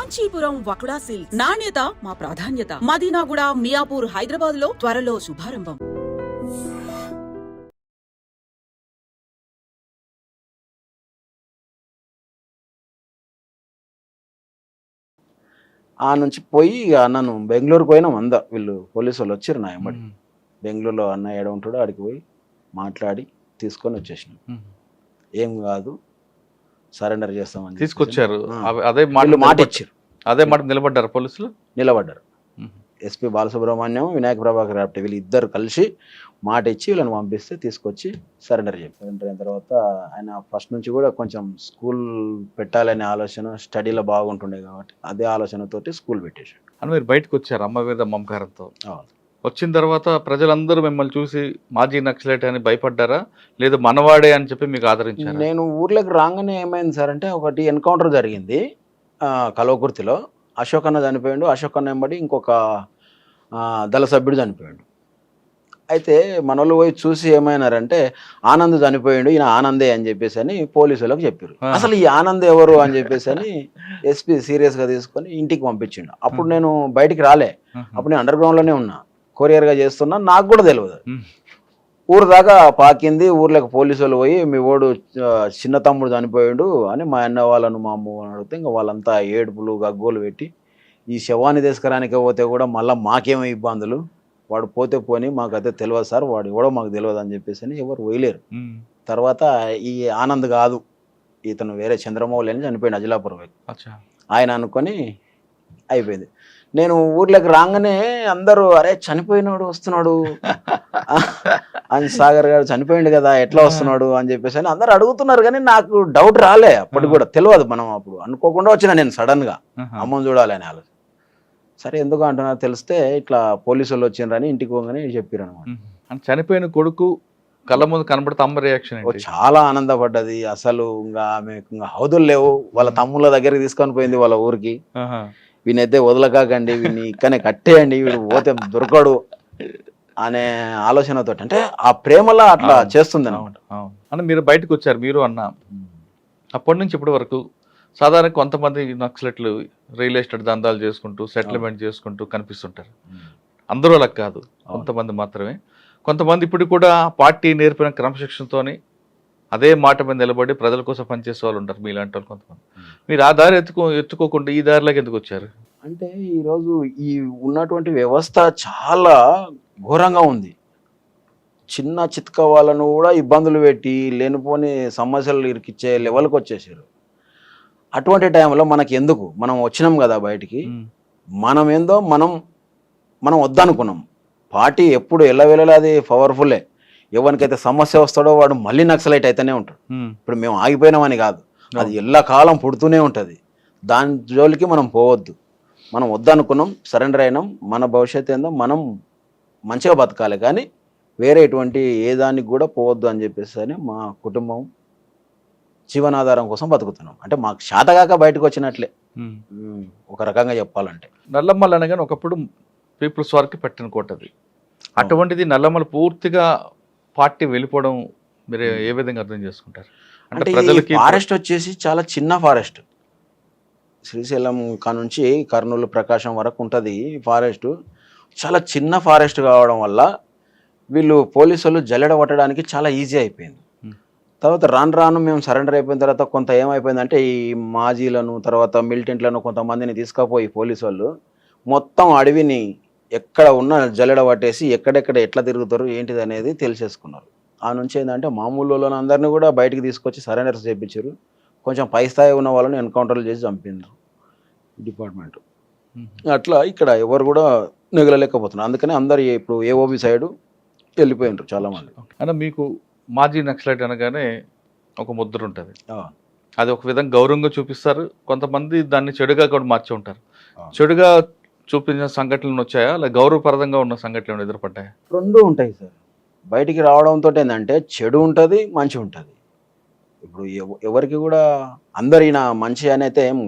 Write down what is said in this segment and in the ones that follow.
Kanchipuram వకుడా silks నాణ్యత మా ప్రాధాన్యత. మదీనాగూడ, మియాపూర్, హైదరాబాద్ లో త్వరలో శుభారంభం. ఆ నుంచి పోయి ఇక నన్ను బెంగళూరుకు పోయినాం. వీళ్ళు పోలీసు వాళ్ళు వచ్చారు నా వెంబడి. బెంగళూరులో అన్న ఏడ ఉంటాడో ఆడికి పోయి మాట్లాడి తీసుకొని వచ్చేసినాం. ఏం కాదు, సరెండర్ చేస్తామని తీసుకొచ్చారు. అదే మాట ఇచ్చారు. అదే మాట నిలబడ్డారు పోలీసులు. నిలబడ్డారు. ఎస్పీ బాలసుబ్రహ్మణ్యం, వినాయక ప్రభాకర్ రాప్టే వీళ్ళు ఇద్దరు కలిసి మాట ఇచ్చి వీళ్ళని పంపిస్తే తీసుకొచ్చి సరెండర్ చెప్పారు. సరెండర్ అయిన తర్వాత ఆయన ఫస్ట్ నుంచి కూడా కొంచెం స్కూల్ పెట్టాలనే ఆలోచన, స్టడీలో బాగుంటుండే కాబట్టి అదే ఆలోచనతోటి స్కూల్ పెట్టేశాడు. అని మీరు బయటకు వచ్చారు అమ్మ మీద మమకారంతో. వచ్చిన తర్వాత ప్రజలందరూ మిమ్మల్ని చూసి మాజీ నక్సలైట్ అని భయపడ్డారా, లేదు మనవాడే అని చెప్పి మీకు ఆదరించారు? నేను ఊర్లోకి రాగానే ఏమైంది సార్ అంటే, ఒకటి ఎన్కౌంటర్ జరిగింది కల్వకుర్తిలో. అశోక్ అన్న చనిపోయాడు. అశోక్ అన్న వెంబడి ఇంకొక దళ సభ్యుడు చనిపోయాడు. అయితే మనోళ్ళు పోయి చూసి ఏమైనారంటే, ఆనంద్ చనిపోయాడు, ఈయన ఆనందే అని చెప్పేసి అని పోలీసులకు చెప్పారు. అసలు ఈ ఆనంద్ ఎవరు అని చెప్పేసి అని ఎస్పీ సీరియస్గా తీసుకొని ఇంటికి పంపించిండు. అప్పుడు నేను బయటికి రాలే. అప్పుడు నేను అండర్ గ్రౌండ్లోనే ఉన్నా, కొరియర్గా చేస్తున్నా. నాకు కూడా తెలియదు. ఊరు దాకా పాకింది. ఊర్లోకి పోలీసు వాళ్ళు పోయి, మీ ఓడు చిన్న తమ్ముడు చనిపోయాడు అని మా అన్న వాళ్ళను, మా అమ్మ వాళ్ళని అడిగితే ఇంకా వాళ్ళంతా ఏడుపులు గగ్గోలు పెట్టి, ఈ శవాన్ని తీసుకురానికి పోతే కూడా మళ్ళీ మాకేమో ఇబ్బందులు, వాడు పోతే పోని, మాకు అయితే తెలియదు సార్, వాడు ఎవడో మాకు తెలియదు అని చెప్పేసి అని ఎవరు పోయలేరు. తర్వాత ఈ ఆనంద్ కాదు, ఇతను వేరే చంద్రమౌళి అని చనిపోయాడు అజిలాపురం వ్యక్తి, ఆయన అనుకొని అయిపోయింది. నేను ఊర్లోకి రాగానే అందరూ, అరే చనిపోయినాడు వస్తున్నాడు అని, సాగర్ గారు చనిపోయిండు కదా ఎట్లా వస్తున్నాడు అని చెప్పేసి అని అందరు అడుగుతున్నారు. కానీ నాకు డౌట్ రాలే, అప్పటికి కూడా తెలియదు. మనం అప్పుడు అనుకోకుండా వచ్చిన నేను సడన్గా అమ్మని చూడాలి అని ఆలోచన. సరే ఎందుకు అంటున్నారు తెలిస్తే, ఇట్లా పోలీసు వాళ్ళు వచ్చిండ్రని ఇంటికి పోగానే చెప్పారు అనమాట. చనిపోయిన కొడుకు కళ్ళ ముందు కనబడితే అమ్మ రియాక్షన్ చాలా ఆనందపడ్డది. అసలు ఇంకా ఆమె ఇంకా హౌదులు లేవు. వాళ్ళ తమ్ముళ్ళ దగ్గరికి తీసుకొని పోయింది వాళ్ళ ఊరికి. వీనైతే వదలకాకండి, వీడిని ఇక్కడనే కట్టేయండి, వీడు పోతే దొరకడు అనే ఆలోచనతో, అంటే ఆ ప్రేమలో అట్లా చేస్తుంది అనమాట. అంటే మీరు బయటకు వచ్చారు, మీరు అన్న. అప్పటి నుంచి ఇప్పటి వరకు సాధారణ కొంతమంది నక్సలెట్లు రియల్ ఎస్టేట్ దందాలు చేసుకుంటూ, సెటిల్మెంట్ చేసుకుంటూ కనిపిస్తుంటారు. అందరూ అలా కాదు, కొంతమంది మాత్రమే. కొంతమంది ఇప్పుడు కూడా పార్టీ నేర్పిన క్రమశిక్షణతోని అదే మాట మీద నిలబడి ప్రజల కోసం పనిచేసే వాళ్ళు ఉంటారు, మీలాంటి వాళ్ళు కొంతమంది. మీరు ఆ దారి ఎత్తుకోకుండా ఈ దారిలోకి ఎందుకు వచ్చారు? అంటే ఈరోజు ఈ ఉన్నటువంటి వ్యవస్థ చాలా ఘోరంగా ఉంది. చిన్న చిత్క వాళ్ళను కూడా ఇబ్బందులు పెట్టి లేనిపోని సమస్యలు ఇరికిచ్చే లెవెల్కి వచ్చేసారు. అటువంటి టైంలో మనకి ఎందుకు, మనం వచ్చినాం కదా బయటికి, మనం ఏందో మనం వద్దనుకున్నాం. పార్టీ ఎప్పుడు ఎల్లవేళలా అది పవర్ఫుల్లే. ఎవరికైతే సమస్య వస్తాడో వాడు మళ్ళీ నక్సలైట్ అయితేనే ఉంటాడు. ఇప్పుడు మేము ఆగిపోయినామని కాదు, అది ఎల్లకాలం పుడుతూనే ఉంటుంది. దాని జోలికి మనం పోవద్దు. మనం వద్దనుకున్నాం, సరెండర్ అయినాం. మన భవిష్యత్తు ఏందో మనం మంచిగా బతకాలి, కానీ వేరే ఎటువంటి ఏ దానికి కూడా పోవద్దు అని చెప్పేసి అని మా కుటుంబం జీవనాధారం కోసం బతుకుతున్నాం. అంటే మాకు శాతగాక బయటకు వచ్చినట్లే ఒక రకంగా చెప్పాలంటే. నల్లమల్ల అనగానే ఒకప్పుడు పీపుల్స్ వారికి పెట్టిన కోటది. అటువంటిది నల్లమల్ల పూర్తిగా పార్టీ వెళ్ళిపోవడం మీరు ఏ విధంగా అర్థం చేసుకుంటారు? అంటే ప్రజలకి ఫారెస్ట్ వచ్చేసి చాలా చిన్న ఫారెస్ట్. శ్రీశైలం నుంచి కర్నూలు ప్రకాశం వరకు ఉంటుంది ఫారెస్ట్. చాలా చిన్న ఫారెస్ట్ కావడం వల్ల వీళ్ళు పోలీసులు జల్లెడ పట్టడానికి చాలా ఈజీ అయిపోయింది. తర్వాత రాను మేము సరెండర్ అయిపోయిన తర్వాత కొంత ఏమైపోయిందంటే, ఈ మాజీలను తర్వాత మిలిటెంట్లను కొంతమందిని తీసుకుపోయి పోలీసు వాళ్ళు మొత్తం అడవిని ఎక్కడ ఉన్న జల్లెడ పట్టేసి ఎక్కడెక్కడ ఎట్లా తిరుగుతారు ఏంటిది అనేది తెలిసేసుకున్నారు. ఆ నుంచి ఏంటంటే మామూలు వాళ్ళని అందరినీ కూడా బయటికి తీసుకొచ్చి సరెండర్స్ చేయించారు. కొంచెం పై స్థాయి ఉన్న వాళ్ళని ఎన్కౌంటర్లు చేసి చంపిండ్రు డిపార్ట్మెంట్. అట్లా ఇక్కడ ఎవరు కూడా మిగలలేకపోతున్నారు. అందుకని అందరు ఇప్పుడు ఏఓబి సైడు వెళ్ళిపోయినారు చాలామంది. అంటే మీకు మాజీ నక్సలైట్ అనగానే ఒక ముద్ర ఉంటుంది, అది ఒక విధంగా గౌరవంగా చూపిస్తారు. కొంతమంది దాన్ని చెడుగా కూడా మార్చి ఉంటారు. చెడుగా చూపించిన సంఘటనలు వచ్చాయా, లేదా గౌరవప్రదంగా ఉన్న సంఘటనలు ఎదురుపడ్డాయా? రెండు ఉంటాయి సార్. బయటికి రావడంతో ఏంటంటే చెడు ఉంటుంది, మంచి ఉంటుంది. ఇప్పుడు ఎవరికి కూడా అందరిన మంచి అనేది ఏం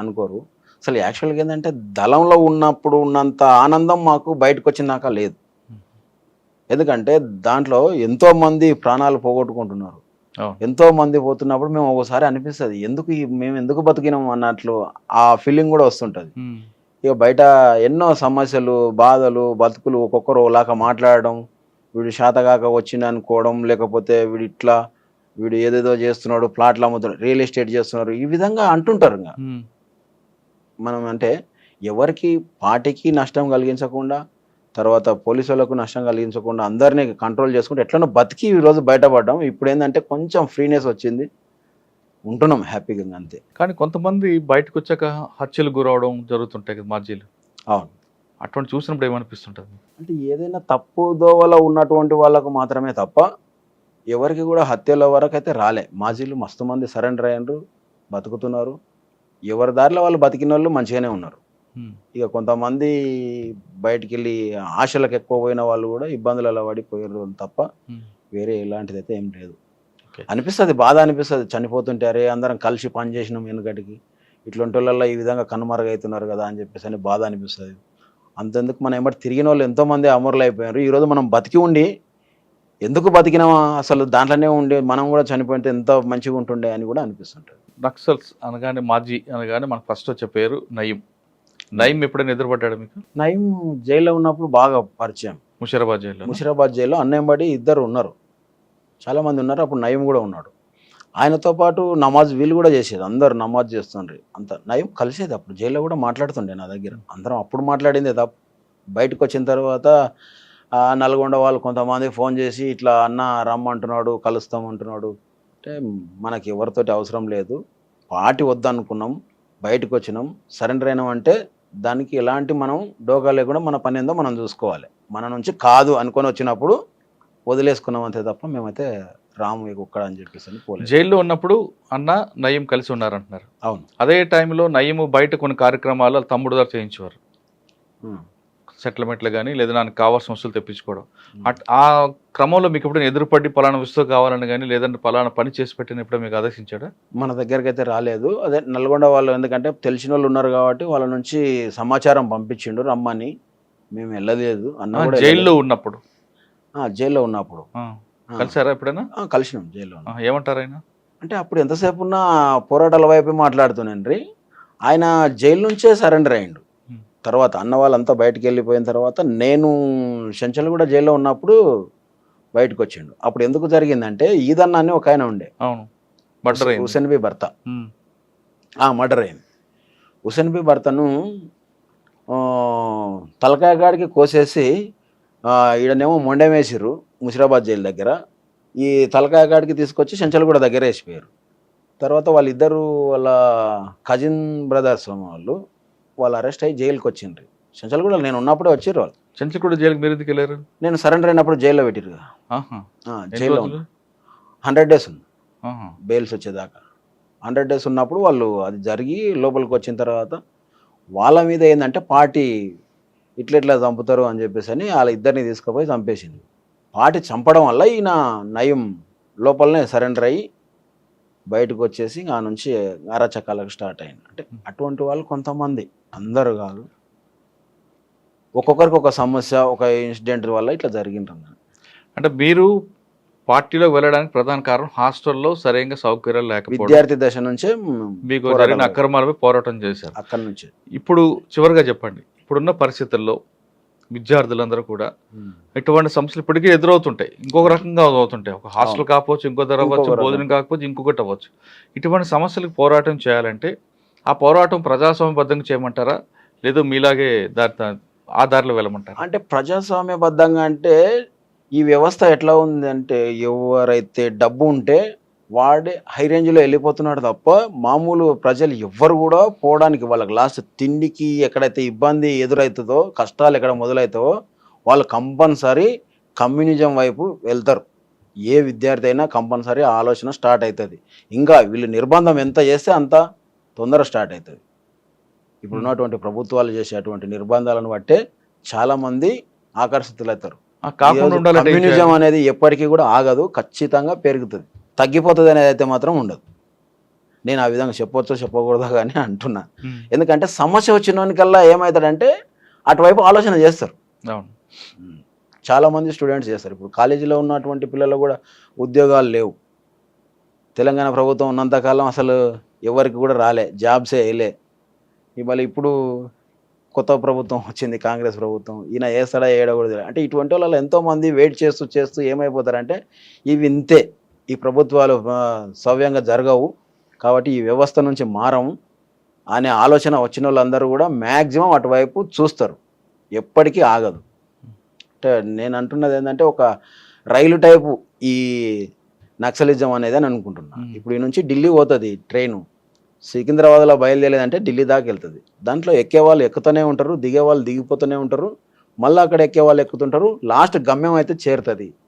అనుకోరు. అసలు యాక్చువల్గా ఏంటంటే దళంలో ఉన్నప్పుడు ఉన్నంత ఆనందం మాకు బయటకు వచ్చినాక లేదు. ఎందుకంటే దాంట్లో ఎంతోమంది ప్రాణాలు పోగొట్టుకుంటున్నారు. అవును. ఎంతో మంది పోతున్నప్పుడు మేము ఒకసారి అనిపిస్తుంది మేము ఎందుకు బతికినాం అన్నట్లు ఆ ఫీలింగ్ కూడా వస్తుంటుంది. ఉమ్. ఇక బయట ఎన్నో సమస్యలు, బాధలు, బతుకులు ఒక్కొక్కరు ఒకలాగా మాట్లాడడం, వీడు శాతగాక వచ్చింది అనుకోవడం, లేకపోతే వీడు ఏదేదో చేస్తున్నాడు, ప్లాట్లు అమ్ముతున్నాడు, రియల్ ఎస్టేట్ చేస్తున్నారు, ఈ విధంగా అంటుంటారు. ఇంకా ఉమ్. మనం అంటే ఎవరికి పార్టీకి నష్టం కలిగించకుండా, తర్వాత పోలీసు వాళ్ళకు నష్టం కలిగించకుండా అందరినీ కంట్రోల్ చేసుకుంటే ఎట్లనో బతికి ఈరోజు బయటపడ్డాం. ఇప్పుడు ఏంటంటే కొంచెం ఫ్రీనెస్ వచ్చింది, ఉంటున్నాం హ్యాపీగా, ఇంకా అంతే. కానీ కొంతమంది బయటకు వచ్చాక హత్యలు గురవడం జరుగుతుంటాయి కదా మాజీలు. అవును. అటువంటి చూసినప్పుడు ఏమనిపిస్తుంటుంది? అంటే ఏదైనా తప్పు దోవలో ఉన్నటువంటి వాళ్ళకు మాత్రమే తప్ప ఎవరికి కూడా హత్యల వరకు అయితే రాలే. మాజీలు మస్తు మంది సరెండర్ అయ్యారు, బతుకుతున్నారు. ఎవరి దారిలో వాళ్ళు బతికిన వాళ్ళు మంచిగానే ఉన్నారు. ఉమ్. ఇక కొంతమంది బయటికి వెళ్ళి ఆశలకు ఎక్కువ పోయిన వాళ్ళు కూడా ఇబ్బందులలో పడిపోయారు తప్ప ఉమ్. వేరే ఎలాంటిదైతే ఏం లేదు. ఓకే. అనిపిస్తుంది, బాధ అనిపిస్తుంది. చనిపోతుంటే అరే అందరం కలిసి పని చేసినాం వెనుకటికి, ఇట్లాంటి వాళ్ళల్లో ఈ విధంగా కనుమరుగవుతున్నారు కదా అని చెప్పేసి అని బాధ అనిపిస్తుంది. అంతెందుకు మన ఏమంటే తిరిగిన వాళ్ళు ఎంతోమంది అమరులు అయిపోయారు. ఈరోజు మనం బతికి ఉండి ఎందుకు బతికినామా, అసలు దాంట్లోనే ఉండి మనం కూడా చనిపోతే ఎంత మంచిగా ఉంటుండే అని కూడా అనిపిస్తుంటుంది. నక్సల్స్ అనగానే, మాజీ అనగానే మనకు ఫస్ట్ వచ్చే పేరు నయీం. నయీం ఎప్పుడైనా ఎదురుపడ్డాడు మీకు? నయీం జైల్లో ఉన్నప్పుడు బాగా పరిచయం. ముషీరాబాద్ జైల్లో. ముషీరాబాద్ జైల్లో అన్నయ్యంబడి ఇద్దరు ఉన్నారు, చాలామంది ఉన్నారు. అప్పుడు నయీం కూడా ఉన్నాడు. ఆయనతో పాటు నమాజ్ వీళ్ళు కూడా చేసేది, అందరు నమాజ్ చేస్తుండ్రి. అంత నయీం కలిసేది అప్పుడు జైల్లో కూడా మాట్లాడుతుండే నా దగ్గర. అందరం అప్పుడు మాట్లాడిందే తప్ప బయటకు వచ్చిన తర్వాత నల్గొండ వాళ్ళు కొంతమంది ఫోన్ చేసి ఇట్లా అన్న రమ్మంటున్నాడు, కలుస్తామంటున్నాడు. అంటే మనకి ఎవరితోటి అవసరం లేదు, పార్టీ వద్దనుకున్నాం, బయటకు వచ్చినాం, సరెండర్ అయినాం అంటే దానికి ఎలాంటి మనం డోకా లేకుండా మన పని ఏందో మనం చూసుకోవాలి. మన నుంచి కాదు అనుకొని వచ్చినప్పుడు వదిలేసుకున్నాం అంతే తప్ప మేమైతే రాము ఇక ఒక్కడ అని చెప్పేసి పోలేదు. జైల్లో ఉన్నప్పుడు అన్న నయీం కలిసి ఉన్నారంటున్నారు. అవును. అదే టైంలో నయీం బయట కొన్ని కార్యక్రమాలు వాళ్ళ తమ్ముడు గారు చేయించేవారు, సెటిల్మెంట్లు కానీ లేదా నాకు కావాల్సిన వస్తువులు తెప్పించుకోవడం. ఆ క్రమంలో మీకు ఎప్పుడైనా ఎదురుపడి పలానా వస్తువు కావాలని కానీ లేదంటే పలానా పని చేసి పెట్టిన ఎప్పుడో మీకు ఆదేశించాడా? మన దగ్గరికి అయితే రాలేదు. అదే నల్గొండ వాళ్ళు ఎందుకంటే తెలిసిన వాళ్ళు ఉన్నారు కాబట్టి వాళ్ళ నుంచి సమాచారం పంపించిండు రమ్మని. మేము వెళ్ళలేదు. అన్న కూడా జైల్లో ఉన్నప్పుడు. జైల్లో ఉన్నప్పుడు కలిసారా ఎప్పుడైనా? కలిసినాం జైల్లో. ఏమంటారు ఆయన? అంటే అప్పుడు ఎంతసేపు ఉన్నా పోరాటాల వైపే మాట్లాడుతున్నాండ్రి. ఆయన జైలు నుంచే సరెండర్ అయ్యిండు. తర్వాత అన్న వాళ్ళంతా బయటకు వెళ్ళిపోయిన తర్వాత నేను చెంచల్ కూడా జైల్లో ఉన్నప్పుడు బయటకు వచ్చిండు. అప్పుడు ఎందుకు జరిగిందంటే ఈదన్న అని ఒక ఆయన ఉండే, హుసేన్ బి భర్త, మర్డర్ అయింది. హుసేన్ బి భర్తను తలకాయ కాడికి కోసేసి ఈడనేమో మొండెం వేసిర్రు ముషీరాబాద్ జైలు దగ్గర. ఈ తలకాయ కాడికి తీసుకొచ్చి చెంచల్ కూడా దగ్గర వేసిపోయారు. తర్వాత వాళ్ళిద్దరు వాళ్ళ కజిన్ బ్రదర్స్ వాళ్ళు అరెస్ట్ అయ్యి జైలుకి వచ్చిండ్రు. చెంచల్ కూడా నేను ఉన్నప్పుడే వచ్చిర్రు వాళ్ళు. చెంచల్ కూడా జైలుకి మీరు ఎందుకు వెళ్ళారు? నేను సరెండర్ అయినప్పుడు జైల్లో పెట్టిరు. జైల్లో 100 days ఉంది బెయిల్స్ వచ్చేదాకా. 100 days ఉన్నప్పుడు వాళ్ళు అది జరిగి లోపలికి వచ్చిన తర్వాత వాళ్ళ మీద ఏంటంటే పార్టీ ఇట్లా చంపుతారు అని చెప్పేసి అని వాళ్ళ ఇద్దరిని తీసుకుపోయి చంపేసింది. పార్టీ చంపడం వల్ల ఈయన నయీం లోపలనే సరెండర్ అయ్యి బయటకు వచ్చేసి ఆ నుంచి అరాచకాలకు స్టార్ట్ అయింది. అంటే అటువంటి వాళ్ళు కొంతమంది, అందరూ కాదు, ఒక్కొక్కరికి ఒక సమస్య, ఒక ఇన్సిడెంట్ వల్ల ఇట్లా జరిగింటుంది. అంటే మీరు పార్టీలో వెళ్ళడానికి ప్రధాన కారణం హాస్టల్లో సరైన సౌకర్యాలు లేకపోవడం, విద్యార్థి దశ నుంచే మీకు జరిగిన అక్రమాలపై పోరాటం చేశారు. అక్కడి నుంచి ఇప్పుడు చివరిగా చెప్పండి, ఇప్పుడున్న పరిస్థితుల్లో విద్యార్థులందరూ కూడా ఇటువంటి సమస్యలు ఇప్పటికీ ఎదురవుతుంటాయి, ఇంకొక రకంగా అవుతుంటాయి. ఒక హాస్టల్ కాకపోవచ్చు, ఇంకో ధర అవ్వచ్చు, భోజనం కాకపోవచ్చు, ఇంకొకటి అవ్వచ్చు. ఇటువంటి సమస్యలకు పోరాటం చేయాలంటే ఆ పోరాటం ప్రజాస్వామ్యబద్ధంగా చేయమంటారా, లేదు మీలాగే ఆ దారిలో వెళ్ళమంటారా? అంటే ప్రజాస్వామ్యబద్ధంగా అంటే ఈ వ్యవస్థ ఎట్లా ఉంది అంటే ఎవరైతే డబ్బు ఉంటే వాడే హై రేంజ్లో వెళ్ళిపోతున్నాడు తప్ప మామూలు ప్రజలు ఎవ్వరు కూడా పోవడానికి, వాళ్ళకి లాస్ట్ తిండికి ఎక్కడైతే ఇబ్బంది ఎదురవుతుందో, కష్టాలు ఎక్కడ మొదలవుతావో వాళ్ళు కంపల్సరీ కమ్యూనిజం వైపు వెళ్తారు. ఏ విద్యార్థి అయినా కంపల్సరీ ఆలోచన స్టార్ట్ అవుతుంది. ఇంకా వీళ్ళు నిర్బంధం ఎంత చేస్తే అంత తొందర స్టార్ట్ అవుతుంది. ఇప్పుడు ఉన్నటువంటి ప్రభుత్వాలు చేసేటువంటి నిర్బంధాలను బట్టే చాలామంది ఆకర్షితులవుతారు. కమ్యూనిజం అనేది ఎప్పటికీ కూడా ఆగదు, ఖచ్చితంగా పెరుగుతుంది. తగ్గిపోతుంది అనేది అయితే మాత్రం ఉండదు. నేను ఆ విధంగా చెప్పవచ్చో చెప్పకూడదు కానీ అంటున్నా. ఎందుకంటే సమస్య వచ్చినోనికల్లా ఏమవుతాడంటే అటువైపు ఆలోచన చేస్తారు. చాలామంది స్టూడెంట్స్ చేస్తారు. ఇప్పుడు కాలేజీలో ఉన్నటువంటి పిల్లలు కూడా ఉద్యోగాలు లేవు. తెలంగాణ ప్రభుత్వం ఉన్నంతకాలం అసలు ఎవరికి కూడా రాలే, జాబ్సే వేయలే. ఇవాళ ఇప్పుడు కొత్త ప్రభుత్వం వచ్చింది, కాంగ్రెస్ ప్రభుత్వం, ఈయన వేస్తాడా వేయడా కూడా తెలియదు. అంటే ఇటువంటి వాళ్ళు ఎంతోమంది వెయిట్ చేస్తూ చేస్తూ ఏమైపోతారంటే ఇవి ఇంతే, ఈ ప్రభుత్వాలు సవ్యంగా జరగవు కాబట్టి ఈ వ్యవస్థ నుంచి మారము అనే ఆలోచన వచ్చిన వాళ్ళందరూ కూడా మ్యాక్సిమం అటువైపు చూస్తారు, ఎప్పటికీ ఆగదు. అంటే నేను అంటున్నది ఏంటంటే ఒక రైలు టైపు ఈ నక్సలిజం అనేది అని అనుకుంటున్నా. ఇప్పుడు ఈ నుంచి ఢిల్లీ పోతుంది ట్రైను, సికింద్రాబాద్లో బయలుదేరేదంటే ఢిల్లీ దాకా వెళ్తుంది. దాంట్లో ఎక్కే వాళ్ళు ఎక్కుతూనే ఉంటారు, దిగే వాళ్ళు దిగిపోతూనే ఉంటారు, మళ్ళీ అక్కడ ఎక్కే వాళ్ళు ఎక్కుతుంటారు, లాస్ట్ గమ్యం అయితే చేరుతుంది.